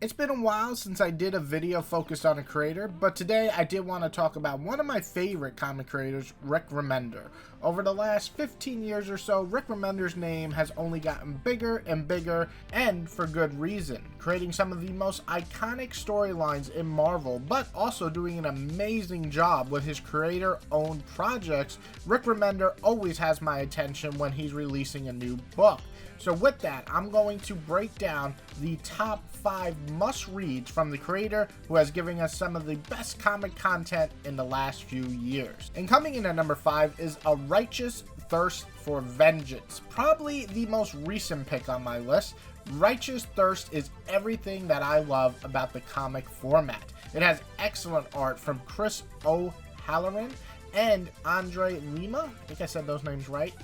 It's been a while since I did a video focused on a creator, but today I did want to talk about one of my favorite comic creators, Rick Remender. Over the last 15 years or so, Rick Remender's name has only gotten bigger and bigger, and for good reason, creating some of the most iconic storylines in Marvel, but also doing an amazing job with his creator-owned projects. Rick Remender always has my attention when he's releasing a new book. So with that, I'm going to break down the top 5 must-reads from the creator who has given us some of the best comic content in the last few years. And coming in at number 5 is A Righteous Thirst for Vengeance, probably the most recent pick on my list. Righteous Thirst is everything that I love about the comic format. It has excellent art from Chris O'Halloran and Andre Lima. I think I said those names right.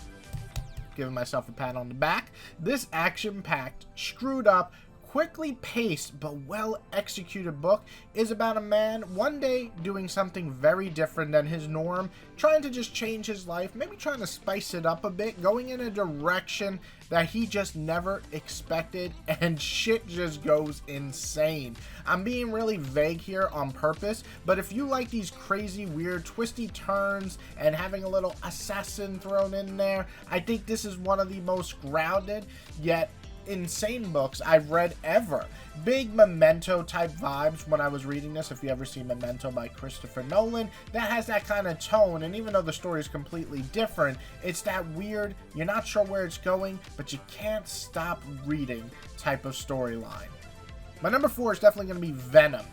Giving myself a pat on the back. This action-packed, screwed up, quickly paced but well executed book is about a man one day doing something very different than his norm, trying to just change his life, maybe trying to spice it up a bit, going in a direction that he just never expected, and shit just goes insane. I'm being really vague here on purpose, but if you like these crazy, weird, twisty turns and having a little assassin thrown in there, I think this is one of the most grounded yet insane books I've read ever. Big Memento type vibes when I was reading this. If you ever see Memento by Christopher Nolan, that has that kind of tone, and even though the story is completely different, it's that weird, you're not sure where it's going, but you can't stop reading type of storyline. My number 4 is definitely going to be Venom.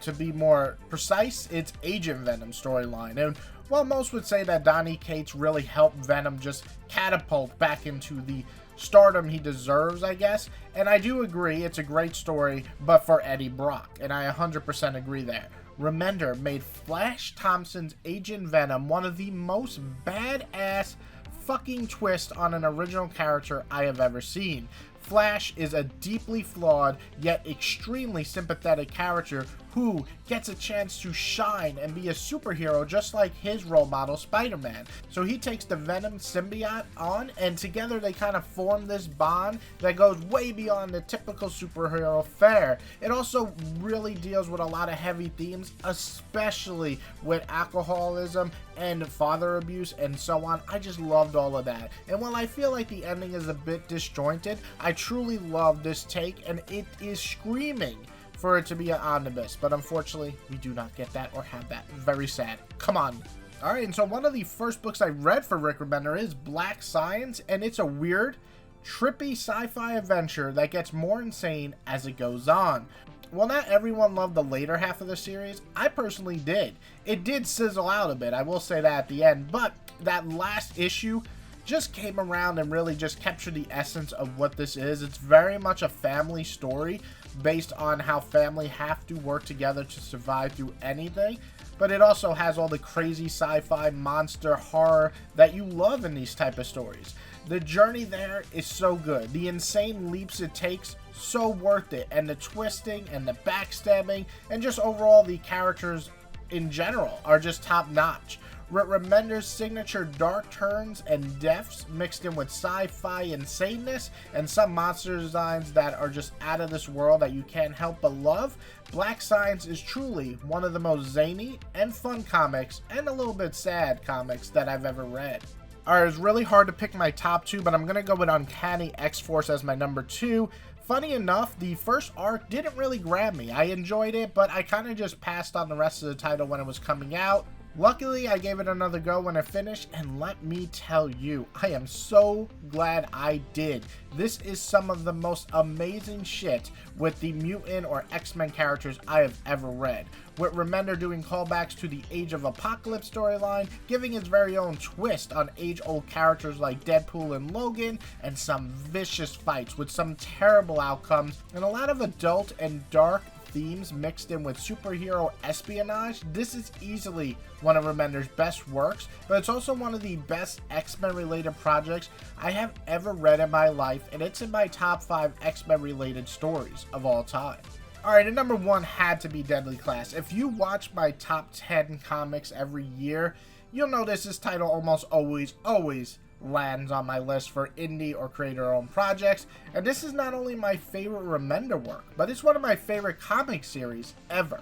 To be more precise, it's Agent Venom storyline. And while most would say that Donny Cates really helped Venom just catapult back into the stardom he deserves, I guess, and I do agree it's a great story, but for Eddie Brock, and I 100% agree there. Remender made Flash Thompson's Agent Venom one of the most badass fucking twists on an original character I have ever seen. Flash is a deeply flawed yet extremely sympathetic character who gets a chance to shine and be a superhero just like his role model Spider-Man. So he takes the Venom symbiote on, and together they kind of form this bond that goes way beyond the typical superhero fare. It also really deals with a lot of heavy themes, especially with alcoholism and father abuse and so on. I just loved all of that. And while I feel like the ending is a bit disjointed, I truly love this take, and it is screaming for it to be an omnibus, but unfortunately we do not get that or have that. Very sad. Come on. Alright, and so one of the first books I read for Rick Remender is Black Science, and it's a weird, trippy sci-fi adventure that gets more insane as it goes on. While not everyone loved the later half of the series, I personally did. It did sizzle out a bit, I will say that at the end, but that last issue just came around and really just captured the essence of what this is. It's very much a family story based on how family have to work together to survive through anything, but it also has all the crazy sci-fi monster horror that you love in these type of stories. The journey there is so good. The insane leaps it takes, so worth it, and the twisting and the backstabbing and just overall the characters in general are just top notch. Remender's signature dark turns and deaths mixed in with sci-fi insaneness and some monster designs that are just out of this world that you can't help but love. Black Science is truly one of the most zany and fun comics, and a little bit sad comics, that I've ever read. Alright, it's really hard to pick my top 2, but I'm going to go with Uncanny X-Force as my number 2. Funny enough, the first arc didn't really grab me. I enjoyed it, but I kind of just passed on the rest of the title when it was coming out. Luckily, I gave it another go when it finished, and let me tell you, I am so glad I did. This is some of the most amazing shit with the mutant or X-Men characters I have ever read. With Remender doing callbacks to the Age of Apocalypse storyline, giving his very own twist on age-old characters like Deadpool and Logan, and some vicious fights with some terrible outcomes, and a lot of adult and dark themes mixed in with superhero espionage. This is easily one of Remender's best works, but it's also one of the best X-Men related projects I have ever read in my life, and it's in my top 5 X-Men related stories of all time. Alright, and number 1 had to be Deadly Class. If you watch my top 10 comics every year, you'll notice this title almost always lands on my list for indie or creator-owned projects. And this is not only my favorite Remender work, but it's one of my favorite comic series ever.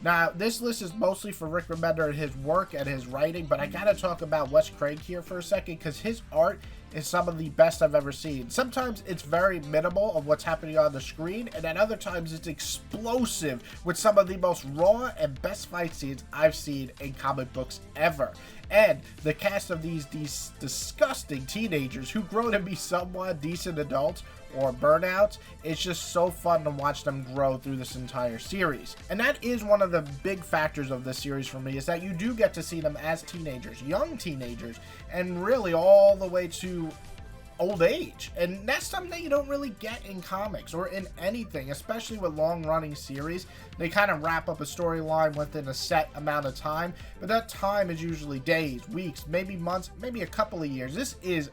Now, this list is mostly for Rick Remender and his work and his writing, but I gotta talk about Wes Craig here for a second, because his art is some of the best I've ever seen. Sometimes it's very minimal of what's happening on the screen, and at other times it's explosive with some of the most raw and best fight scenes I've seen in comic books ever. And the cast of these disgusting teenagers who grow to be somewhat decent adults or burnouts, it's just so fun to watch them grow through this entire series. And that is one of the big factors of this series for me, is that you do get to see them as teenagers, young teenagers, and really all the way to old age. And that's something that you don't really get in comics or in anything, especially with long-running series. They kind of wrap up a storyline within a set amount of time, but that time is usually days, weeks, maybe months, maybe a couple of years. This is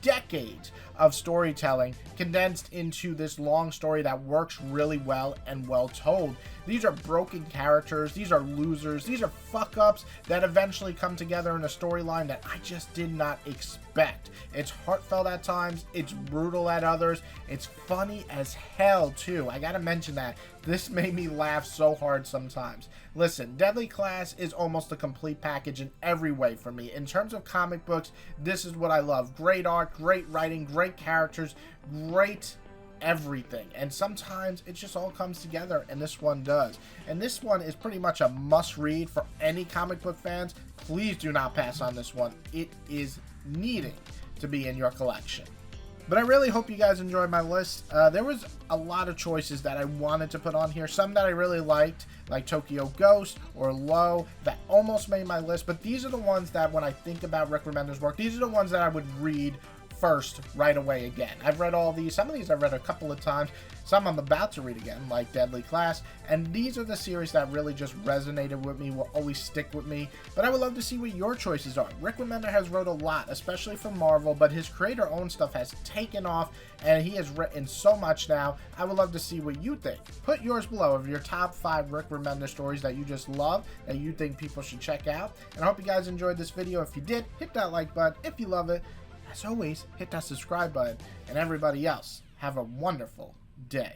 decades of storytelling condensed into this long story that works really well and well told. These are broken characters, these are losers, these are fuck-ups that eventually come together in a storyline that I just did not expect. It's heartfelt at times, it's brutal at others, it's funny as hell too. I gotta mention that. This made me laugh so hard sometimes. Listen, Deadly Class is almost a complete package in every way for me. In terms of comic books, this is what I love. Great art, great writing, great characters, great everything. And sometimes it just all comes together, and this one does. And this one is pretty much a must-read for any comic book fans. Please do not pass on this one. It is needing to be in your collection. But I really hope you guys enjoyed my list. There was a lot of choices that I wanted to put on here. Some that I really liked, like Tokyo Ghost or Low, that almost made my list. But these are the ones that, when I think about Rick Remender's work, these are the ones that I would read first right away again. I've read all these. Some of these I've read a couple of times. Some I'm about to read again, like Deadly Class. And these are the series that really just resonated with me, will always stick with me. But I would love to see what your choices are. Rick Remender has wrote a lot, especially for Marvel, but his creator-owned stuff has taken off, and he has written so much now. I would love to see what you think. Put yours below of your top 5 Rick Remender stories that you just love, that you think people should check out. And I hope you guys enjoyed this video. If you did, hit that like button. If you love it, as always, hit that subscribe button, and everybody else, have a wonderful day.